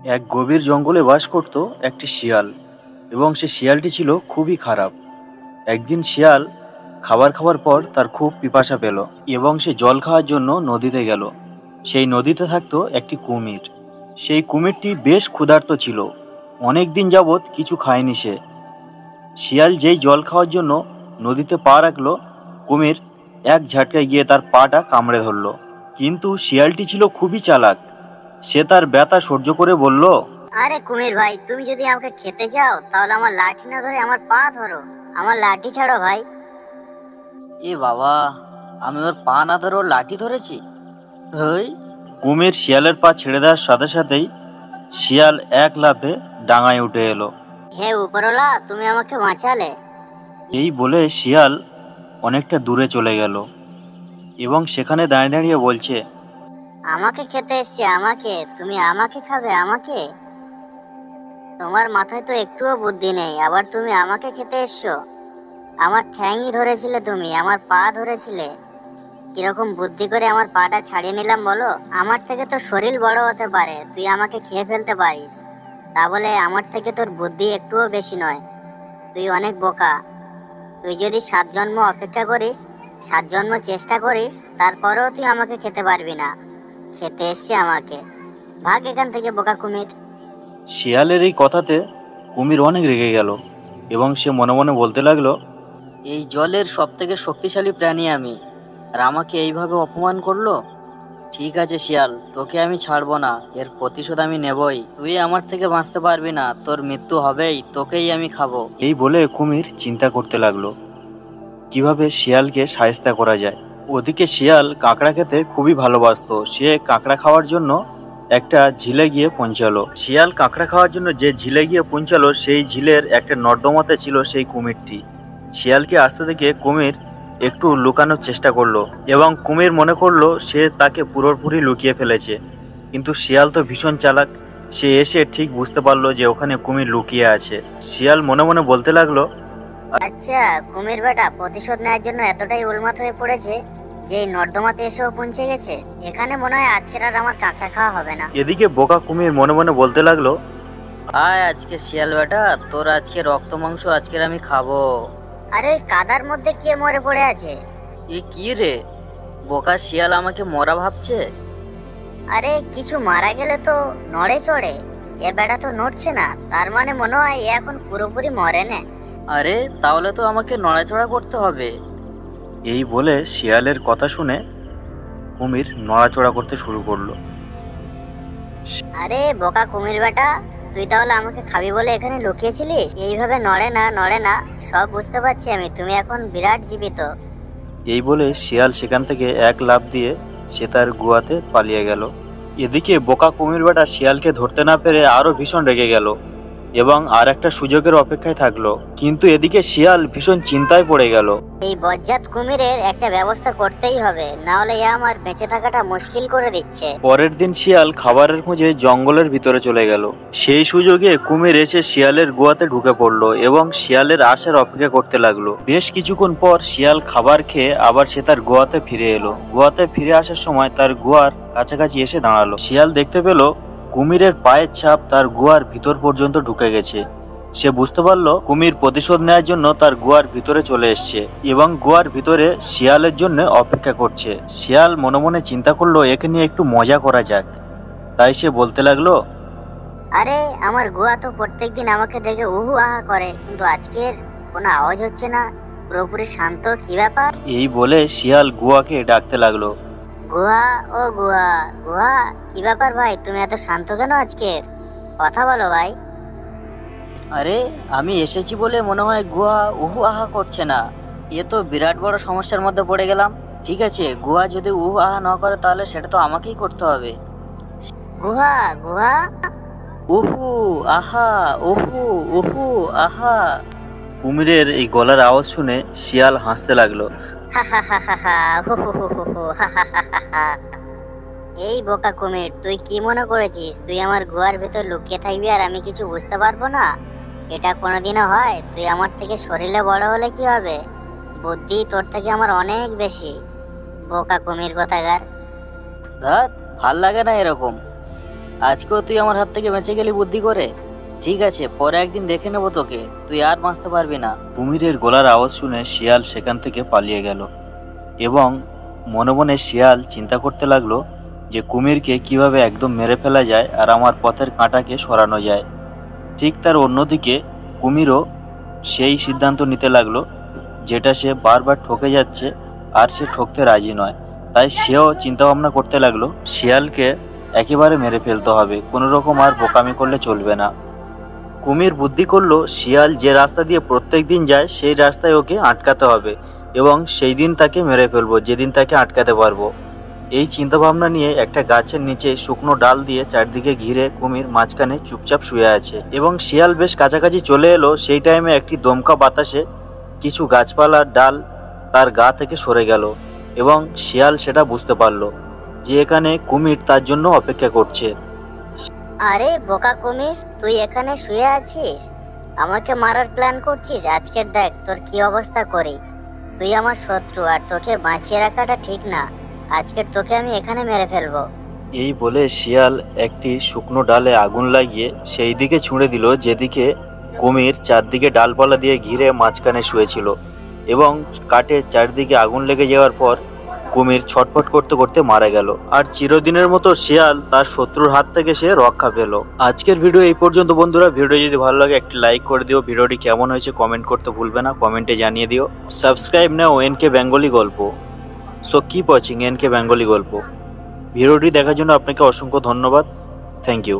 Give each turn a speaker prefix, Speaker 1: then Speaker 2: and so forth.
Speaker 1: এক গভীর জঙ্গলে বাস করত একটি শিয়াল এবং সে শিয়ালটি ছিল খুবই খারাপ। একদিন শিয়াল খাবার খাওয়ার পর তার খুব পিপাসা পেল এবং সে জল খাওয়ার জন্য নদীতে গেল। সেই নদীতে থাকতো একটি কুমির। সেই কুমিরটি বেশ ক্ষুধার্ত ছিল, অনেক দিন যাবৎ কিছু খায়নি সে। শিয়াল যেই জল খাওয়ার জন্য নদীতে পা রাখলো, কুমির এক ঝাটকায় গিয়ে তার পাটা কামড়ে ধরলো। কিন্তু শিয়ালটি ছিল খুবই চালাক, সে তার ব্যথা সহ্য করে বলল,
Speaker 2: আরে কুমির ভাই, তুমি যদি আমাকে খেতে চাও তাহলে আমার লাঠি না ধরে আমার পা ধরো, আমার লাঠি ছাড়ো ভাই।
Speaker 3: এ বাবা, আমি ওর পা না ধরে ওর লাঠি ধরেছি। হই।
Speaker 1: কুমির শিয়ালের পা ছেড়ে দেওয়ার সাথে সাথেই শিয়াল এক লাফে ডাঙায় উঠে এলো।
Speaker 2: হে উপরওয়ালা, তুমি আমাকে বাঁচালে।
Speaker 1: এই বলে শিয়াল অনেকটা দূরে চলে গেল এবং সেখানে দাঁড়িয়ে দাঁড়িয়ে বলছে,
Speaker 2: আমাকে খেতে এসছে, আমাকে, তুমি আমাকে খাবে আমাকে? তোমার মাথায় তো একটুও বুদ্ধি নেই, আবার তুমি আমাকে খেতে এসছো। আমার ঠ্যাংই ধরেছিলে তুমি, আমার পা ধরেছিলে। কিরকম বুদ্ধি করে আমার পাটা ছাড়িয়ে নিলাম বলো? আমার থেকে তো শরীর বড় হতে পারে, তুই আমাকে খেয়ে ফেলতে পারিস, তা বলে আমার থেকে তোর বুদ্ধি একটুও বেশি নয়। তুই অনেক বোকা। তুই যদি 7 জন্ম অপেক্ষা করিস, 7 জন্ম চেষ্টা করিস, তারপরেও তুই আমাকে খেতে পারবি না। খেতে এসছে আমাকে, ভাগ এখান থেকে বোকা কুমির।
Speaker 1: শিয়ালের এই কথাতে কুমির অনেক রেগে গেল এবং সে মনে মনে বলতে লাগলো,
Speaker 3: এই জলের সব থেকে শক্তিশালী প্রাণী আমি, আর আমাকে এইভাবে অপমান করলো। ঠিক আছে শিয়াল, তোকে আমি ছাড়বো না, এর প্রতিশোধ আমি নেবই। তুই আমার থেকে বাঁচতে পারবি না, তোর মৃত্যু হবেই, তোকেই আমি খাবো।
Speaker 1: এই বলে কুমির চিন্তা করতে লাগলো কিভাবে শিয়ালকে শায়েস্তা করা যায়। ওদিকে শিয়াল কাঁকড়া খেতে খুবই ভালোবাসতো। সে কাঁকড়া খাওয়ার জন্য একটা ঝিলে গিয়ে পৌঁছালো। শিয়াল কাঁকড়া খাওয়ার জন্য যে ঝিলে গিয়ে পৌঁছালো, সেই ঝিলের একটা নর্দমাতে ছিল সেই কুমিরটি। শিয়ালকে আসতে দেখে কুমির একটু লুকানোর চেষ্টা করলো এবং কুমির মনে করলো সে তাকে পুরোপুরি লুকিয়ে ফেলেছে। কিন্তু শিয়াল তো ভীষণ চালাক, সে এসে ঠিক বুঝতে পারলো যে ওখানে কুমির লুকিয়ে আছে। শিয়াল মনে মনে বলতে লাগলো,
Speaker 2: আচ্ছা কুমির বেটা প্রতিশোধ নেওয়ার জন্য এতটাই উন্মাদ হয়ে পড়েছে যে এই নর্দমাতে এসেও পৌঁছে গেছে। এখানে মনে হয় আজকের আর আমার কাঁকড়া খাওয়া হবে না।
Speaker 1: এদিকে বোকা কুমির মনে মনে বলতে লাগলো,
Speaker 3: আয় আজকে শিয়াল বেটা, তোর আজকে রক্ত মাংস আজকের আমি খাবো।
Speaker 2: আরে ওই কাদার মধ্যে কে মরে পড়ে আছে?
Speaker 3: এ কি রে, বোকা শিয়াল আমাকে মরা ভাবছে।
Speaker 2: আরে কিছু মারা গেলে তো নড়ে চড়ে, এ বেটা তো নড়ছে না, তার মানে মনে হয় এ এখন পুরোপুরি মরে না।
Speaker 3: আরে তাহলে তো আমাকে নড়াচড়া করতে হবে।
Speaker 1: এই বলে শিয়ালের কথা শুনে কুমির নড়াচড়া করতে শুরু করলো।
Speaker 2: আরে বোকা কুমির বেটা, তুই তাহলে আমাকে খাবি বলে এখানে লুকিয়েছিলিস? এইভাবে নড়ে না, নড়ে না, সব বুঝতে পারছি আমি, তুমি এখন বিরাট জীবিত।
Speaker 1: এই বলে শিয়াল সেখান থেকে এক লাফ দিয়ে সে তার গুহাতে পালিয়ে গেল। এদিকে বোকা কুমির বেটা শিয়ালকে ধরতে না পেরে আরো ভীষণ রেগে গেল এবং আর একটা সুযোগের অপেক্ষায় থাকলো। কিন্তু এদিকে শিয়াল ভীষণ চিন্তায় পড়ে গেল।
Speaker 2: এই বজ্জাত কুমিরের একটা ব্যবস্থা করতেই হবে, না হলে এ আমার বেঁচে থাকাটা মুশকিল করে দিচ্ছে।
Speaker 1: পরের দিন শিয়াল খাবারের খোঁজে জঙ্গলের ভিতরে চলে গেল। সেই সুযোগে কুমির এসে শিয়ালের গুহাতে ঢুকে পড়লো এবং শিয়ালের আসার অপেক্ষা করতে লাগলো। বেশ কিছুক্ষণ পর শিয়াল খাবার খেয়ে আবার সে তার গুহাতে ফিরে এলো। গুহাতে ফিরে আসার সময় তার গুহার কাছাকাছি এসে দাঁড়ালো। শিয়াল দেখতে পেল কুমিরের পায়ের ছাপ তার গুহার ভিতর পর্যন্ত ঢুকে গেছে। সে বুঝতে পারলো কুমির প্রতিশোধ নেওয়ার জন্য তার গুহার ভিতরে চলে এসছে এবং গুহার ভিতরে শিয়ালের জন্য অপেক্ষা করছে। শিয়াল মনে মনে চিন্তা করলো একে নিয়ে একটু মজা করা যাক। তাই সে বলতে লাগলো,
Speaker 2: আরে আমার গুহা তো প্রত্যেকদিন আমাকে দেখে উহু আহা করে, কিন্তু আজকের কোনো আওয়াজ হচ্ছে না, পুরোপুরি শান্ত, কি ব্যাপার?
Speaker 1: এই বলে শিয়াল গুহাকে ডাকতে লাগলো।
Speaker 2: গুহা, ও গুহা, গুহা, কি ব্যাপার ভাই, তুমি এত শান্ত কেন আজকের? কথা বলো ভাই।
Speaker 3: আরে আমি এসেছি বলে মনে হয় গুহা উহু আহা করছে না। এ তো বিরাট বড় সমস্যার মধ্যে পড়ে গেলাম। ঠিক আছে, গুহা যদি উহু আহা না করে তাহলে সেটা তো আমাকেই করতে হবে।
Speaker 2: গুহা, গুহা,
Speaker 3: উহু আহা, উহু উহু আহা।
Speaker 1: কুমিরের এই গলার আওয়াজ শুনে শিয়াল হাসতে লাগলো।
Speaker 2: হা হা হা হা হা, হু হু হু হু হু, হা হা হা হা হা। এই বোকা কুমির, তুই কি মনে করেছিস তুই আমার গুহার ভেতর লুকিয়ে থাকবি আর আমি কিছু বুঝতে পারবো না? এটা কোনোদিনও হয়? তুই আমার থেকে শরীরে বড় হলে কি হবে? বুদ্ধি তোর থেকে আমার অনেক বেশি। বোকা কুমির কোথাকার।
Speaker 3: ধ্যাৎ, ভাল লাগে না এরকম। আজকেও তুই আমার হাত থেকে বেঁচে গেলি বুদ্ধি করে। ঠিক আছে, পরে একদিন দেখে নেবো তোকে, তুই আর বাঁচতে পারবি না।
Speaker 1: কুমিরের গলার আওয়াজ শুনে শিয়াল সেখান থেকে পালিয়ে গেল এবং মনে মনে শিয়াল চিন্তা করতে লাগলো যে কুমিরকে কিভাবে একদম মেরে ফেলা যায় আর আমার পথের কাঁটাকে সরানো যায়। ঠিক তার অন্যদিকে কুমিরও সেই সিদ্ধান্ত নিতে লাগলো যেটা সে বারবার ঠকে যাচ্ছে আর সে ঠকতে রাজি নয়। তাই সেও চিন্তা ভাবনা করতে লাগলো শিয়ালকে একেবারে মেরে ফেলতে হবে, কোনো রকম আর বোকামি করলে চলবে না। কুমির বুদ্ধি করলো শিয়াল যে রাস্তা দিয়ে প্রত্যেক দিন যায় সেই রাস্তায় ওকে আটকাতে হবে এবং সেই দিন তাকে মেরে ফেলবো যেদিন তাকে আটকাতে পারবো। এই চিন্তা ভাবনা নিয়ে একটা গাছের নিচে শুকনো ডাল দিয়ে চারদিকে ঘিরে কুমির মাঝখানে চুপচাপ শুয়ে আছে এবং শিয়াল বেশ কাছাকাছি চলে এলো। সেই টাইমে একটি দমকা বাতাসে কিছু গাছপালার ডাল তার গা থেকে সরে গেল এবং শিয়াল সেটা বুঝতে পারলো যে এখানে কুমির তার জন্য অপেক্ষা করছে।
Speaker 2: আরে বোকা কুমির, তুই এখানে শুয়ে আছিস, আমাকে মারার প্ল্যান করছিস? আজকের দেখ তোর কি অবস্থা করি। তুই আমার শত্রু আর তোকে বাঁচিয়ে রাখাটা ঠিক না। আজকের তোকে আমি এখানে মেরে ফেলবো।
Speaker 1: এই বলে শিয়াল একটি শুকনো ডালে আগুন লাগিয়ে সেই দিকে ছুঁড়ে দিল যেদিকে কুমির চারদিকে ডালপালা দিয়ে ঘিরে মাঝখানে শুয়েছিল এবং কাঠের চারদিকে আগুন লেগে যাওয়ার পর কুমির ছটফট করতে করতে মারা গেল আর চিরদিনের মতো শিয়াল তার শত্রুর হাত থেকে সে রক্ষা পেল। আজকের ভিডিও এই পর্যন্ত বন্ধুরা। ভিডিও যদি ভালো লাগে একটি লাইক করে দিও। ভিডিওটি কেমন হয়েছে কমেন্ট করতে ভুলবে না, কমেন্টে জানিয়ে দিও। সাবস্ক্রাইব নাও এনকে বেঙ্গলি গল্প। So keep watching NK Bengali গল্প। ভিডিওটি দেখার জন্য আপনাকে অসংখ্য ধন্যবাদ। Thank you.